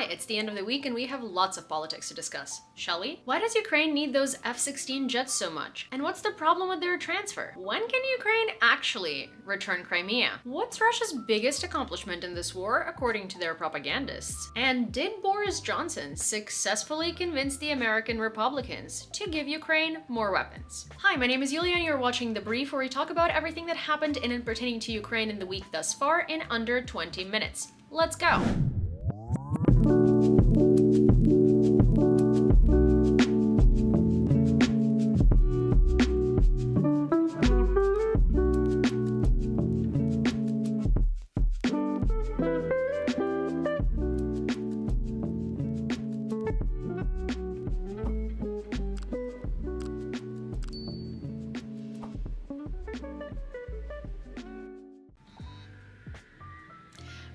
it's the end of the week and we have lots of politics to discuss, shall we? Why does Ukraine need those F16 jets so much? And what's the problem with their transfer? When can Ukraine actually return Crimea? What's Russia's biggest accomplishment in this war, according to their propagandists? And did Boris Johnson successfully convince the American Republicans to give Ukraine more weapons? Hi, my name is Yulia and you're watching The Brief, where we talk about everything that happened in and pertaining to Ukraine in the week thus far in under 20 minutes. Let's go!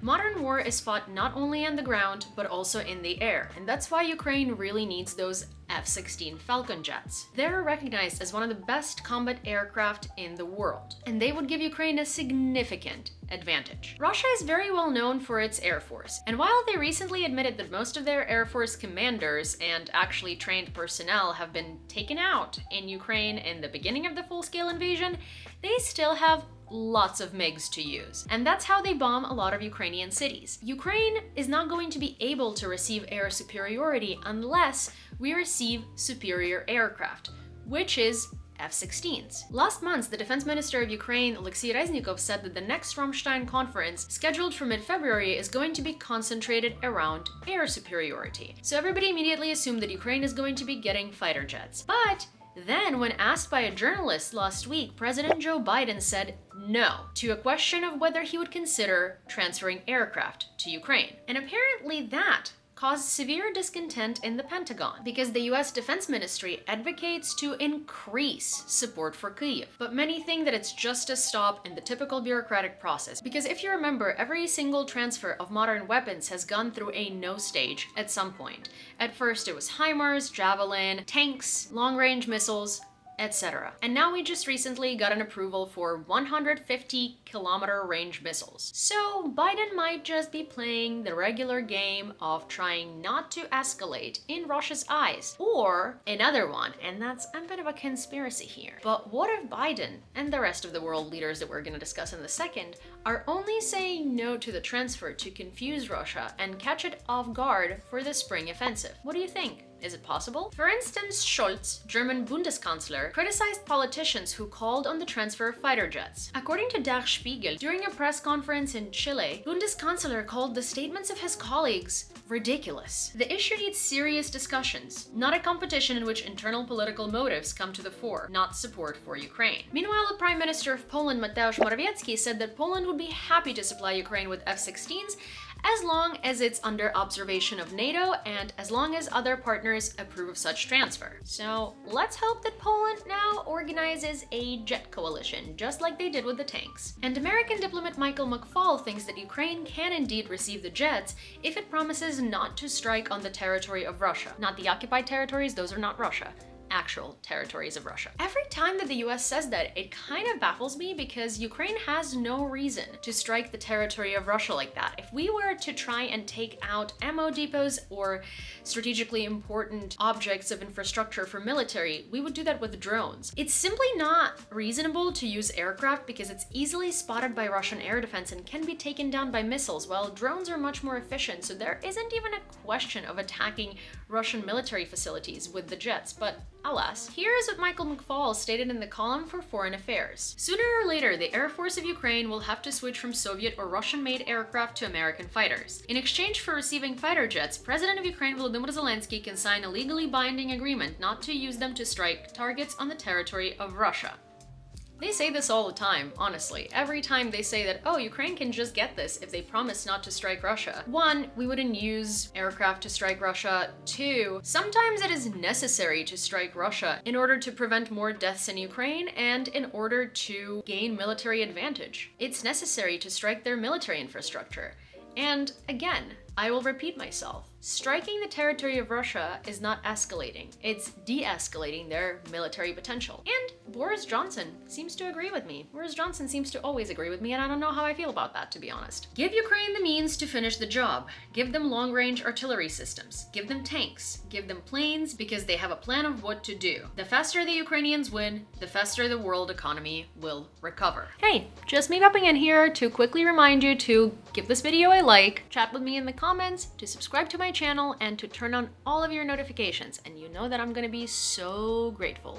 Modern war is fought not only on the ground, but also in the air, and that's why Ukraine really needs those F16 Falcon Jets. They're recognized as one of the best combat aircraft in the world, and they would give Ukraine a significant advantage. Russia is very well known for its air force, and while they recently admitted that most of their air force commanders and actually trained personnel have been taken out in Ukraine in the beginning of the full-scale invasion, they still have lots of MiGs to use. And that's how they bomb a lot of Ukrainian cities. Ukraine is not going to be able to receive air superiority unless we receive superior aircraft, which is F-16s. Last month, the defense minister of Ukraine, Alexei Reznikov, said that the next Ramstein conference, scheduled for mid-February, is going to be concentrated around air superiority. So everybody immediately assumed that Ukraine is going to be getting fighter jets. But then, when asked by a journalist last week, President Joe Biden said no to a question of whether he would consider transferring aircraft to Ukraine. And apparently that caused severe discontent in the Pentagon, because the US Defense Ministry advocates to increase support for Kyiv. But many think that it's just a stop in the typical bureaucratic process, because if you remember, every single transfer of modern weapons has gone through a no stage at some point. At first it was HIMARS, Javelin, tanks, long-range missiles, etc. And now we just recently got an approval for 150-kilometer range missiles. So Biden might just be playing the regular game of trying not to escalate in Russia's eyes. Or another one, and that's a bit of a conspiracy here. But what if Biden and the rest of the world leaders that we're going to discuss in a second are only saying no to the transfer to confuse Russia and catch it off guard for the spring offensive? What do you think? Is it possible? For instance, Scholz, German Bundeskanzler, criticized politicians who called on the transfer of fighter jets. According to Der Spiegel, during a press conference in Chile, Bundeskanzler called the statements of his colleagues ridiculous. The issue needs serious discussions, not a competition in which internal political motives come to the fore, not support for Ukraine. Meanwhile, the Prime Minister of Poland, Mateusz Morawiecki, said that Poland would be happy to supply Ukraine with F-16s as long as it's under observation of NATO and as long as other partners approve of such transfer. So let's hope that Poland now organizes a jet coalition, just like they did with the tanks. And American diplomat Michael McFaul thinks that Ukraine can indeed receive the jets if it promises not to strike on the territory of Russia. Not the occupied territories, those are not Russia. Actual territories of Russia. Every time that the US says that, it kind of baffles me, because Ukraine has no reason to strike the territory of Russia like that. If we were to try and take out ammo depots or strategically important objects of infrastructure for military, we would do that with drones. It's simply not reasonable to use aircraft because it's easily spotted by Russian air defense and can be taken down by missiles, while drones are much more efficient, so there isn't even a question of attacking Russian military facilities with the jets. But alas, here is what Michael McFaul stated in the column for Foreign Affairs. Sooner or later, the Air Force of Ukraine will have to switch from Soviet or Russian-made aircraft to American fighters. In exchange for receiving fighter jets, President of Ukraine Volodymyr Zelensky can sign a legally binding agreement not to use them to strike targets on the territory of Russia. They say this all the time, honestly. Every time they say that, oh, Ukraine can just get this if they promise not to strike Russia. One, we wouldn't use aircraft to strike Russia. Two, sometimes it is necessary to strike Russia in order to prevent more deaths in Ukraine and in order to gain military advantage. It's necessary to strike their military infrastructure. And again, I will repeat myself. Striking the territory of Russia is not escalating. It's de-escalating their military potential. And Boris Johnson seems to agree with me. Boris Johnson seems to always agree with me, and I don't know how I feel about that, to be honest. Give Ukraine the means to finish the job. Give them long-range artillery systems. Give them tanks. Give them planes, because they have a plan of what to do. The faster the Ukrainians win, the faster the world economy will recover. Hey, just me popping in here to quickly remind you to give this video a like, chat with me in the comments, to subscribe to my channel, and to turn on all of your notifications. And you know that I'm gonna be so grateful.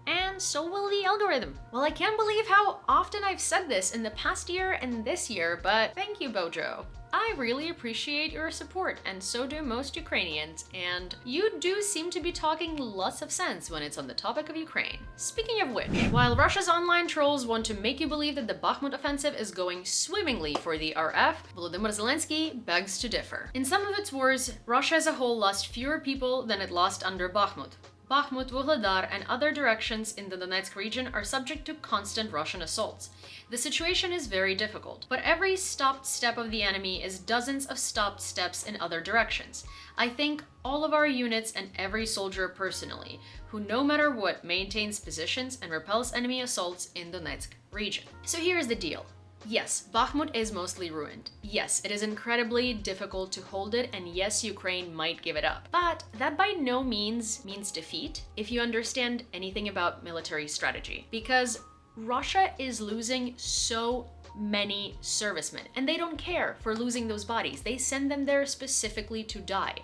And so will the algorithm. Well, I can't believe how often I've said this in the past year and this year, but thank you, Bojo. I really appreciate your support, and so do most Ukrainians, and you do seem to be talking lots of sense when it's on the topic of Ukraine. Speaking of which, while Russia's online trolls want to make you believe that the Bakhmut offensive is going swimmingly for the RF, Volodymyr Zelensky begs to differ. In some of its wars, Russia as a whole lost fewer people than it lost under Bakhmut. Bakhmut, Vuhledar, and other directions in the Donetsk region are subject to constant Russian assaults. The situation is very difficult, but every stopped step of the enemy is dozens of stopped steps in other directions. I thank all of our units and every soldier personally, who no matter what maintains positions and repels enemy assaults in Donetsk region. So here's the deal. Yes, Bakhmut is mostly ruined. Yes, it is incredibly difficult to hold it, and yes, Ukraine might give it up. But that by no means means defeat if you understand anything about military strategy. Because Russia is losing so many servicemen, and they don't care for losing those bodies. They send them there specifically to die.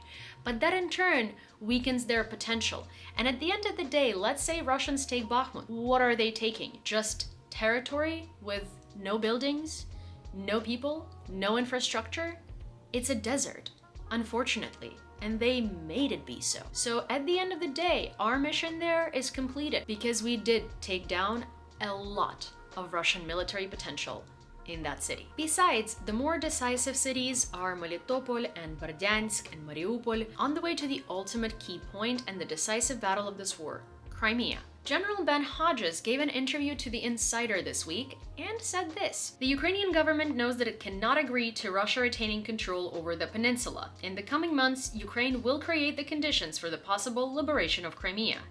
But that in turn weakens their potential. And at the end of the day, let's say Russians take Bakhmut. What are they taking? Just territory with no buildings, no people, no infrastructure? It's a desert, unfortunately, and they made it be so. So at the end of the day, our mission there is completed because we did take down a lot of Russian military potential in that city. Besides, the more decisive cities are Melitopol and Berdyansk and Mariupol, on the way to the ultimate key point and the decisive battle of this war, Crimea. General Ben Hodges gave an interview to The Insider this week and said this: "The Ukrainian government knows that it cannot agree to Russia retaining control over the peninsula. In the coming months, Ukraine will create the conditions for the possible liberation of Crimea.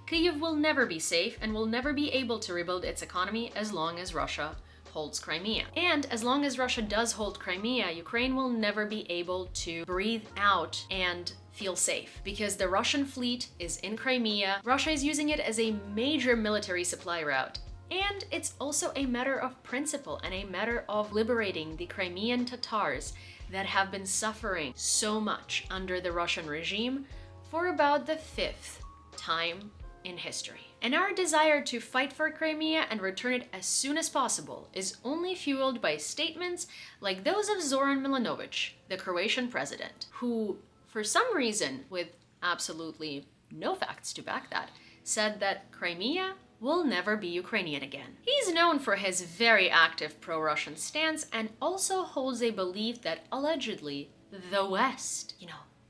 Kyiv will never be safe and will never be able to rebuild its economy as long as Russia holds Crimea. And as long as Russia does hold Crimea, Ukraine will never be able to breathe out and feel safe, because the Russian fleet is in Crimea. Russia is using it as a major military supply route. And it's also a matter of principle and a matter of liberating the Crimean Tatars that have been suffering so much under the Russian regime for about the 5th time in history. And our desire to fight for Crimea and return it as soon as possible is only fueled by statements like those of Zoran Milanovic, the Croatian president, who, for some reason, with absolutely no facts to back that, said that Crimea will never be Ukrainian again. He's known for his very active pro-Russian stance and also holds a belief that allegedly the West,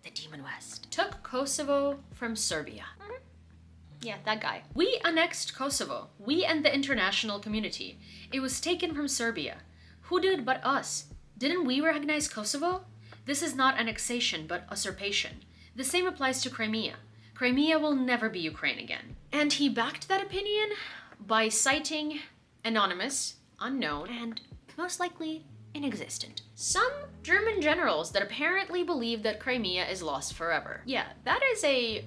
the demon West, took Kosovo from Serbia. Yeah, that guy. We annexed Kosovo. We and the international community. It was taken from Serbia. Who did but us? Didn't we recognize Kosovo? This is not annexation, but usurpation. The same applies to Crimea. Crimea will never be Ukraine again. And he backed that opinion by citing anonymous, unknown, and most likely inexistent. Some German generals that apparently believe that Crimea is lost forever. Yeah, that is a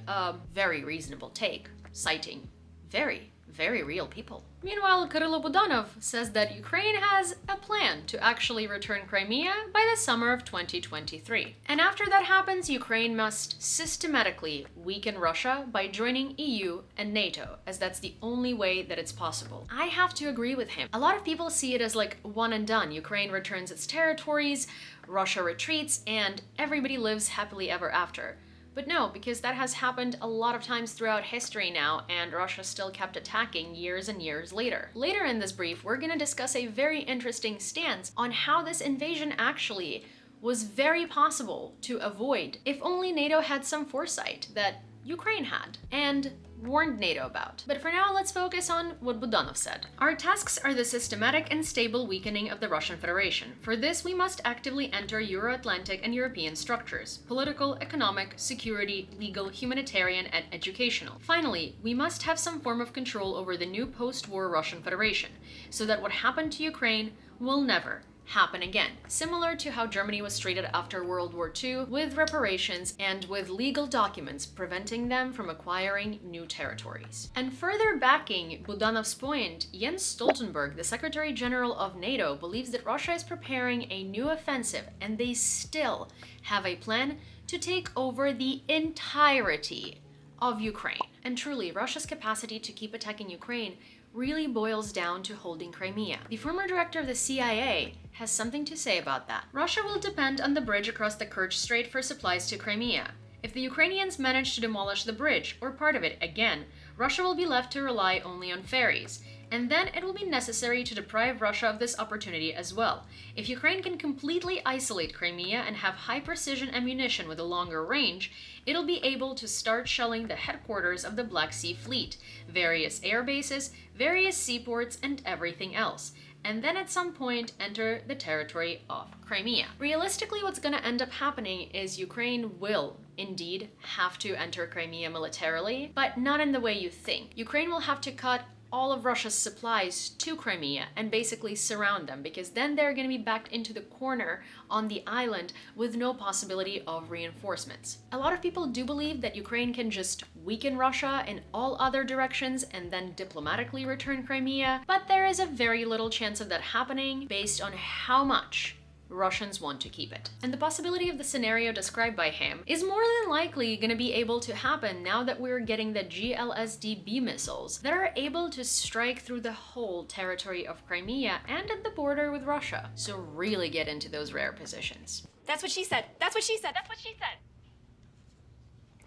very reasonable take, citing very, very real people. Meanwhile, Kirill Budanov says that Ukraine has a plan to actually return Crimea by the summer of 2023. And after that happens, Ukraine must systematically weaken Russia by joining EU and NATO, as that's the only way that it's possible. I have to agree with him. A lot of people see it as like one and done. Ukraine returns its territories, Russia retreats, and everybody lives happily ever after. But no, because that has happened a lot of times throughout history now, and Russia still kept attacking years and years later. Later in this brief, we're gonna discuss a very interesting stance on how this invasion actually was very possible to avoid if only NATO had some foresight that Ukraine had, and warned NATO about. But for now, let's focus on what Budanov said. Our tasks are the systematic and stable weakening of the Russian Federation. For this, we must actively enter Euro-Atlantic and European structures: political, economic, security, legal, humanitarian, and educational. Finally, we must have some form of control over the new post-war Russian Federation, so that what happened to Ukraine will never happen again, similar to how Germany was treated after World War II, with reparations and with legal documents preventing them from acquiring new territories. And further backing Budanov's point, Jens Stoltenberg, the Secretary General of NATO, believes that Russia is preparing a new offensive, and they still have a plan to take over the entirety of Ukraine. And truly, Russia's capacity to keep attacking Ukraine really boils down to holding Crimea. The former director of the CIA has something to say about that. Russia will depend on the bridge across the Kerch Strait for supplies to Crimea. If the Ukrainians manage to demolish the bridge, or part of it again, Russia will be left to rely only on ferries. And then it will be necessary to deprive Russia of this opportunity as well. If Ukraine can completely isolate Crimea and have high-precision ammunition with a longer range, it'll be able to start shelling the headquarters of the Black Sea Fleet, various air bases, various seaports, and everything else, and then at some point enter the territory of Crimea. Realistically, what's going to end up happening is Ukraine will indeed have to enter Crimea militarily, but not in the way you think. Ukraine will have to cut all of Russia's supplies to Crimea and basically surround them, because then they're going to be backed into the corner on the island with no possibility of reinforcements. A lot of people do believe that Ukraine can just weaken Russia in all other directions and then diplomatically return Crimea, but there is a very little chance of that happening based on how much Russians want to keep it. And the possibility of the scenario described by him is more than likely going to be able to happen now that we're getting the GLSDB missiles that are able to strike through the whole territory of Crimea and at the border with Russia. So really get into those rare positions. That's what she said. That's what she said. That's what she said.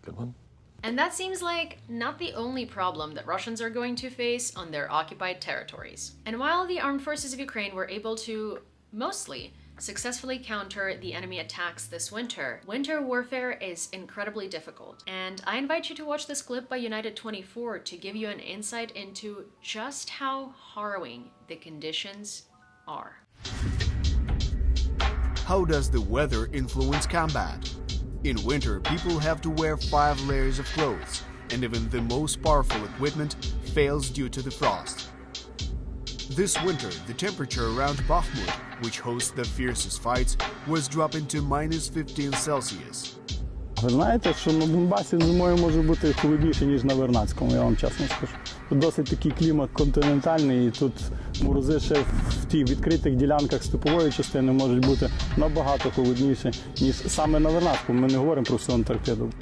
Good one. And that seems like not the only problem that Russians are going to face on their occupied territories. And while the armed forces of Ukraine were able to mostly successfully counter the enemy attacks this winter, winter warfare is incredibly difficult. And I invite you to watch this clip by United24 to give you an insight into just how harrowing the conditions are. How does the weather influence combat? In winter, people have to wear 5 layers of clothes, and even the most powerful equipment fails due to the frost. This winter, the temperature around Bakhmut, which hosts the fiercest fights, was dropping to minus 15 Celsius. Ви знаєте, що на Донбасі зимою може бути холодніше, ніж на Вернадському, я вам чесно скажу. Тут досить такий клімат континентальний, і тут морози ще в тих відкритих ділянках степової частини можуть бути набагато холодніше, ніж саме на Вернадському. Ми не говоримо про всю Антарктиду.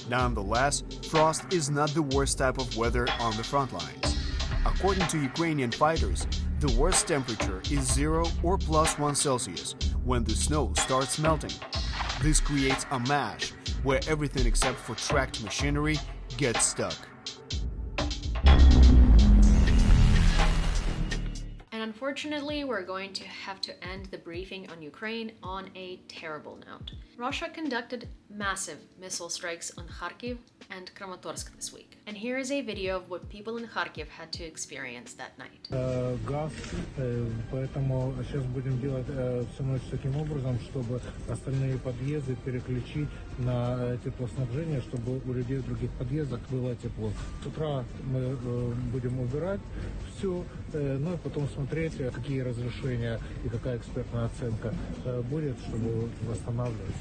Nonetheless, frost is not the worst type of weather on the front lines. According to Ukrainian fighters, the worst temperature is 0 or plus 1 Celsius when the snow starts melting. This creates a mash where everything except for tracked machinery gets stuck. And unfortunately, we're going to have to end the briefing on Ukraine on a terrible note. Russia conducted massive missile strikes on Kharkiv and Kramatorsk this week. And here is a video of what people in Kharkiv had to experience that night. Газ, поэтому сейчас будем делать все ночь таким образом, чтобы остальные подъезды переключить на теплоснабжение, чтобы у людей в других подъездах было тепло. С утра мы будем убирать все, ну и потом смотреть, какие разрешения и какая экспертная оценка будет, чтобы восстанавливать.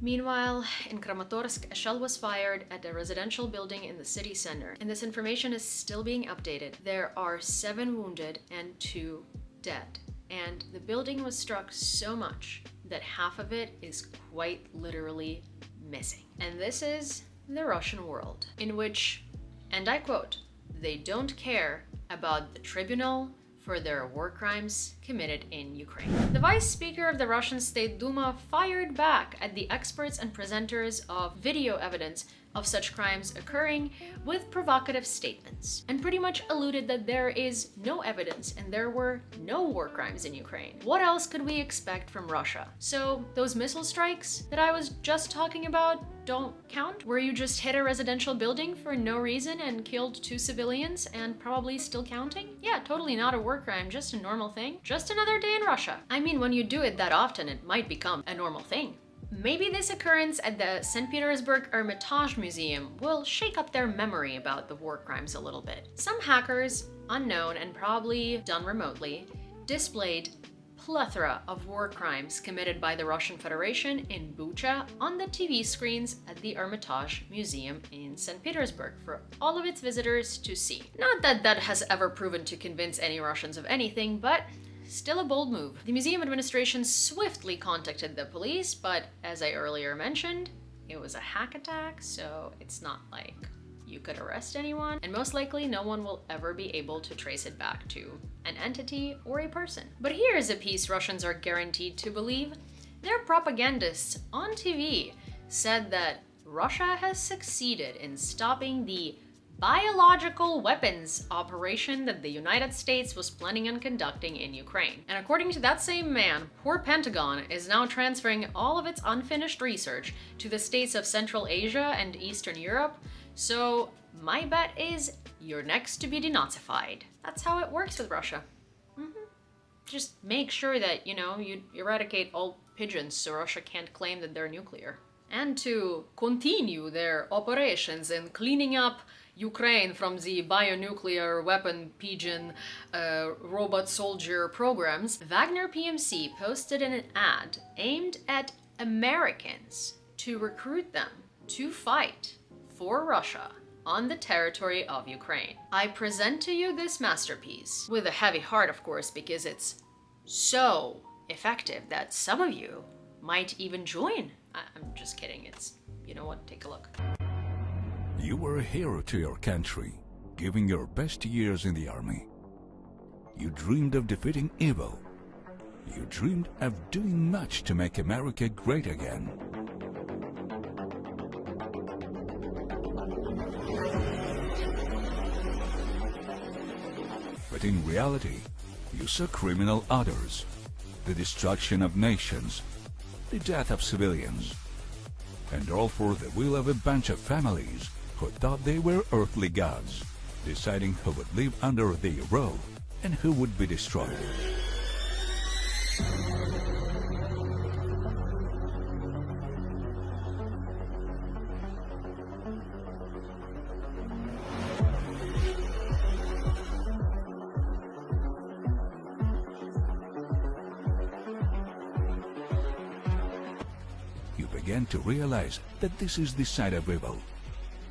Meanwhile, in Kramatorsk, a shell was fired at a residential building in the city center, and this information is still being updated. There are 7 wounded and 2 dead, and the building was struck so much that half of it is quite literally missing. And this is the Russian world, in which, and I quote, they don't care about the tribunal for their war crimes committed in Ukraine. The Vice Speaker of the Russian State Duma fired back at the experts and presenters of video evidence of such crimes occurring with provocative statements, and pretty much alluded that there is no evidence and there were no war crimes in Ukraine. What else could we expect from Russia? So those missile strikes that I was just talking about don't count? Where you just hit a residential building for no reason and killed 2 civilians and probably still counting? Yeah, totally not a war crime, just a normal thing. Just another day in Russia. I mean, when you do it that often, it might become a normal thing. Maybe this occurrence at the St. Petersburg Hermitage Museum will shake up their memory about the war crimes a little bit. Some hackers, unknown and probably done remotely, displayed plethora of war crimes committed by the Russian Federation in Bucha on the TV screens at the Hermitage Museum in St. Petersburg for all of its visitors to see. Not that that has ever proven to convince any Russians of anything, but still a bold move. The museum administration swiftly contacted the police, but as I earlier mentioned, it was a hack attack, so it's not like you could arrest anyone, and most likely no one will ever be able to trace it back to an entity or a person. But here's a piece Russians are guaranteed to believe. Their propagandists on TV said that Russia has succeeded in stopping the biological weapons operation that the United States was planning on conducting in Ukraine. And according to that same man, poor Pentagon is now transferring all of its unfinished research to the states of Central Asia and Eastern Europe. So my bet is you're next to be denazified. That's how it works with Russia. Just make sure that, you eradicate all pigeons so Russia can't claim that they're nuclear. And to continue their operations in cleaning up Ukraine from the bionuclear weapon pigeon robot soldier programs, Wagner PMC posted an ad aimed at Americans to recruit them to fight for Russia on the territory of Ukraine. I present to you this masterpiece with a heavy heart, of course, because it's so effective that some of you might even join. I'm just kidding. It's, you know what, take a look. You were a hero to your country, giving your best years in the army. You dreamed of defeating evil. You dreamed of doing much to make America great again. But in reality, you saw criminal others, the destruction of nations, the death of civilians, and all for the will of a bunch of families who thought they were earthly gods, deciding who would live under their rule and who would be destroyed. You began to realize that this is the side of evil.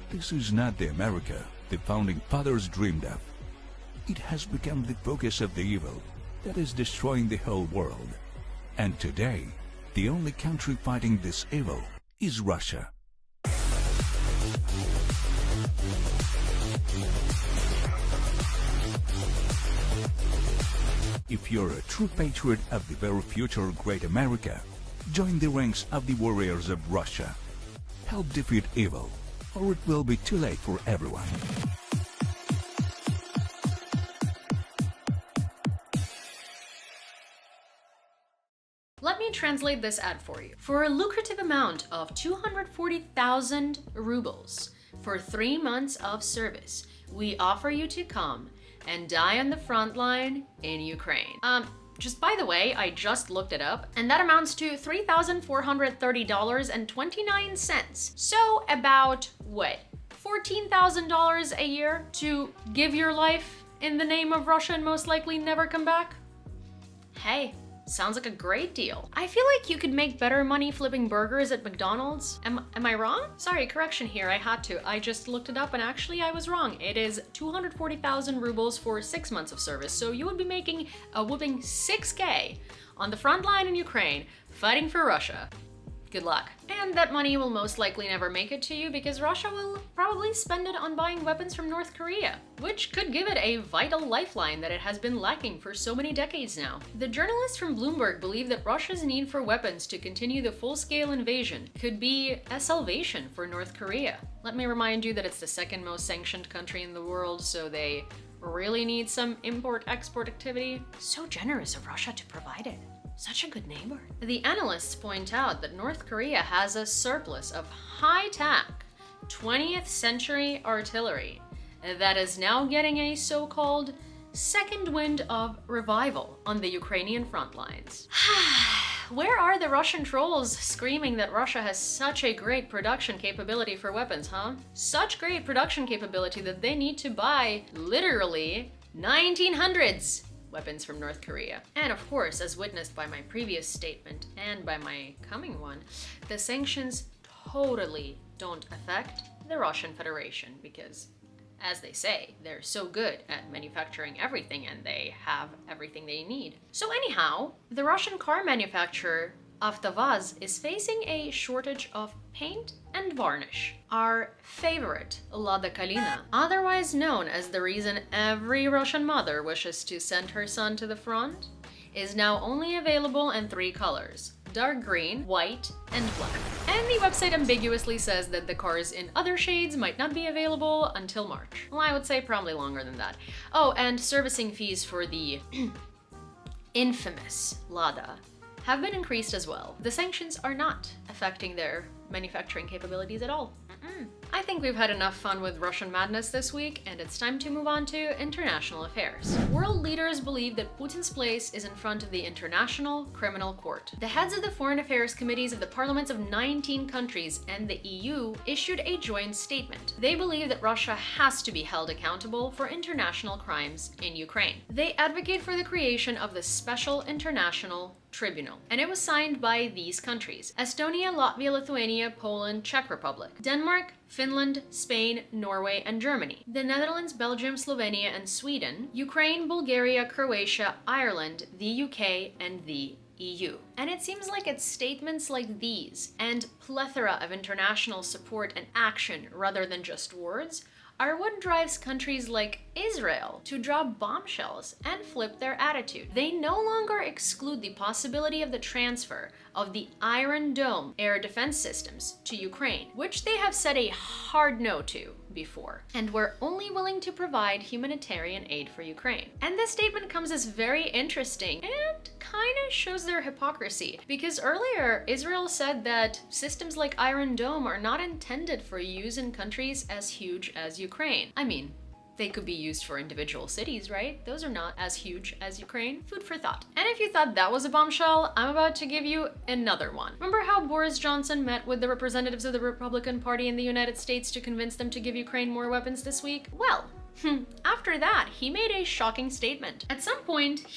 This is not the America the founding fathers dreamed of. It has become the focus of the evil that is destroying the whole world. And today, the only country fighting this evil is Russia. If you're a true patriot of the very future great America, join the ranks of the warriors of Russia. Help defeat evil, or it will be too late for everyone. Let me translate this ad for you. For a lucrative amount of 240,000 rubles for 3 months of service, we offer you to come and die on the front line in Ukraine. Just by the way, I just looked it up, and that amounts to $3,430.29. So about, what, $14,000 a year to give your life in the name of Russia and most likely never come back? Hey, sounds like a great deal. I feel like you could make better money flipping burgers at McDonald's. Am I wrong? Sorry, correction here, I had to. I just looked it up and actually I was wrong. It is 240,000 rubles for 6 months of service. So you would be making a whooping 6K on the front line in Ukraine, fighting for Russia. good luck. And that money will most likely never make it to you because Russia will probably spend it on buying weapons from North Korea, which could give it a vital lifeline that it has been lacking for so many decades now. The journalists from Bloomberg believe that Russia's need for weapons to continue the full-scale invasion could be a salvation for North Korea. Let me remind you that it's the second most sanctioned country in the world, so they really need some import-export activity. So generous of Russia to provide it. Such a good neighbor. The analysts point out that North Korea has a surplus of high-tech 20th century artillery that is now getting a so-called second wind of revival on the Ukrainian front lines. Where are the Russian trolls screaming that Russia has such a great production capability for weapons, huh? Such great production capability that they need to buy, literally, 1900s weapons from North Korea. And of course, as witnessed by my previous statement and by my coming one, the sanctions totally don't affect the Russian Federation because, as they say, they're so good at manufacturing everything and they have everything they need. So anyhow, the Russian car manufacturer Avtovaz is facing a shortage of paint and varnish. Our favorite Lada Kalina, otherwise known as the reason every Russian mother wishes to send her son to the front, is now only available in 3 colors: dark green, white, and black. And the website ambiguously says that the cars in other shades might not be available until March. Well, I would say probably longer than that. Oh, and servicing fees for the infamous Lada have been increased as well. The sanctions are not affecting their manufacturing capabilities at all. I think we've had enough fun with Russian madness this week, and it's time to move on to international affairs. World leaders believe that Putin's place is in front of the International Criminal Court. The heads of the foreign affairs committees of the parliaments of 19 countries and the EU issued a joint statement. They believe that Russia has to be held accountable for international crimes in Ukraine. They advocate for the creation of the Special International Tribunal, and it was signed by these countries: Estonia, Latvia, Lithuania, Poland, Czech Republic, Denmark, Finland, Spain, Norway, and Germany, the Netherlands, Belgium, Slovenia, and Sweden, Ukraine, Bulgaria, Croatia, Ireland, the UK, and the EU. And it seems like it's statements like these and plethora of international support and action rather than just words are what drives countries like Israel to drop bombshells and flip their attitude. They no longer exclude the possibility of the transfer of the Iron Dome air defense systems to Ukraine, which they have said a hard no to before, and were only willing to provide humanitarian aid for Ukraine. And this statement comes as very interesting and kind of shows their hypocrisy, because earlier Israel said that systems like Iron Dome are not intended for use in countries as huge as Ukraine. I mean, they could be used for individual cities, right? Those are not as huge as Ukraine. Food for thought. And if you thought that was a bombshell, I'm about to give you another one. Remember how Boris Johnson met with the representatives of the Republican Party in the United States to convince them to give Ukraine more weapons this week? Well, after that, he made a shocking statement. At some point,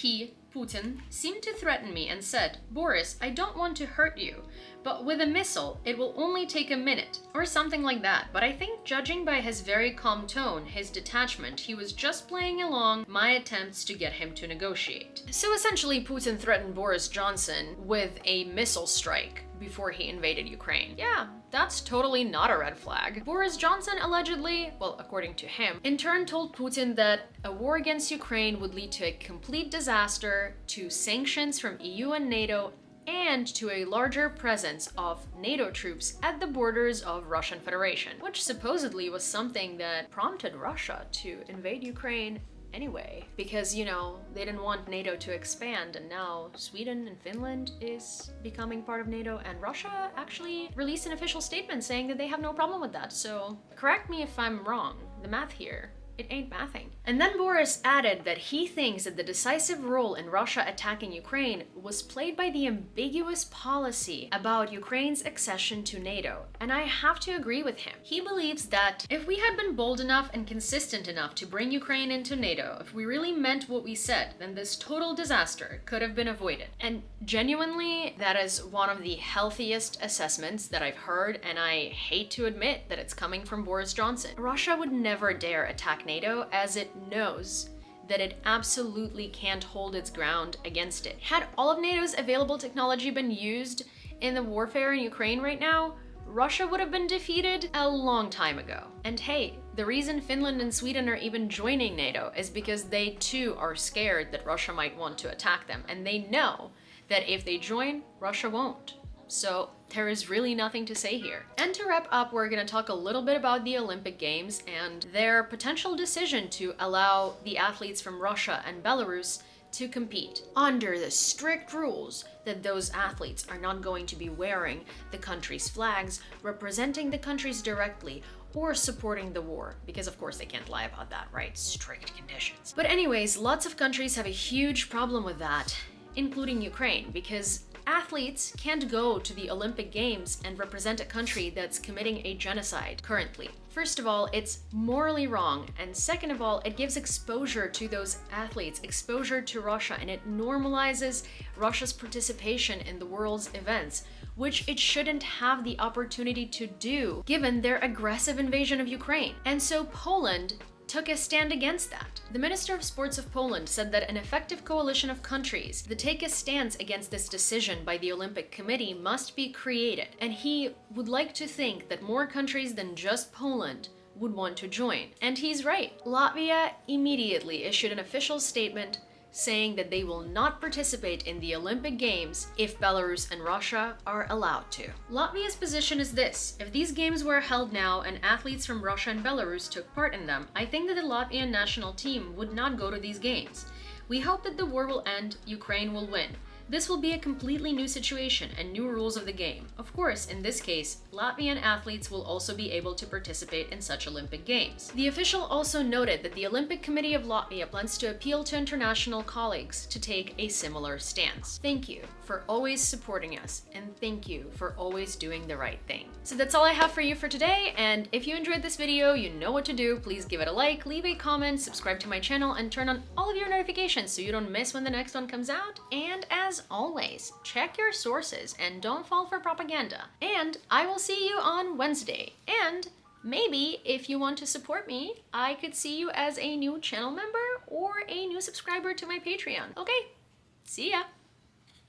Putin, seemed to threaten me and said, "Boris, I don't want to hurt you, but with a missile, it will only take a minute," or something like that. But I think, judging by his very calm tone, his detachment, he was just playing along my attempts to get him to negotiate. So essentially, Putin threatened Boris Johnson with a missile strike before he invaded Ukraine. Yeah, that's totally not a red flag. Boris Johnson allegedly, well, according to him, in turn told Putin that a war against Ukraine would lead to a complete disaster, to sanctions from EU and NATO, and to a larger presence of NATO troops at the borders of Russian Federation, which supposedly was something that prompted Russia to invade Ukraine anyway, because, you know, they didn't want NATO to expand, and now Sweden and Finland is becoming part of NATO, and Russia actually released an official statement saying that they have no problem with that. So correct me if I'm wrong. The math here, it ain't mathing. And then Boris added that he thinks that the decisive role in Russia attacking Ukraine was played by the ambiguous policy about Ukraine's accession to NATO. And I have to agree with him. He believes that if we had been bold enough and consistent enough to bring Ukraine into NATO, if we really meant what we said, then this total disaster could have been avoided. And genuinely, that is one of the healthiest assessments that I've heard, and I hate to admit that it's coming from Boris Johnson. Russia would never dare attack NATO, as it knows that it absolutely can't hold its ground against it. Had all of NATO's available technology been used in the warfare in Ukraine right now, Russia would have been defeated a long time ago. And hey, the reason Finland and Sweden are even joining NATO is because they too are scared that Russia might want to attack them, and they know that if they join, Russia won't. So there is really nothing to say here. And to wrap up, we're gonna talk a little bit about the Olympic Games and their potential decision to allow the athletes from Russia and Belarus to compete under the strict rules that those athletes are not going to be wearing the country's flags, representing the countries directly, or supporting the war, because of course they can't lie about that, right? Strict conditions. But anyways, lots of countries have a huge problem with that, including Ukraine, because athletes can't go to the Olympic Games and represent a country that's committing a genocide currently. First of all, it's morally wrong, and second of all, it gives exposure to those athletes, exposure to Russia, and it normalizes Russia's participation in the world's events, which it shouldn't have the opportunity to do given their aggressive invasion of Ukraine. And so Poland took a stand against that. The Minister of Sports of Poland said that an effective coalition of countries that take a stance against this decision by the Olympic Committee must be created, and he would like to think that more countries than just Poland would want to join. And he's right. Latvia immediately issued an official statement saying that they will not participate in the Olympic Games if Belarus and Russia are allowed to. Latvia's position is this: if these games were held now and athletes from Russia and Belarus took part in them, I think that the Latvian national team would not go to these games. We hope that the war will end, Ukraine will win. This will be a completely new situation and new rules of the game. Of course, in this case, Latvian athletes will also be able to participate in such Olympic Games. The official also noted that the Olympic Committee of Latvia plans to appeal to international colleagues to take a similar stance. Thank you for always supporting us, and thank you for always doing the right thing. So that's all I have for you for today, and if you enjoyed this video, you know what to do. Please give it a like, leave a comment, subscribe to my channel, and turn on all of your notifications so you don't miss when the next one comes out. And as always, check your sources and don't fall for propaganda. And I will see you on Wednesday. And maybe if you want to support me, I could see you as a new channel member or a new subscriber to my Patreon. Okay, see ya!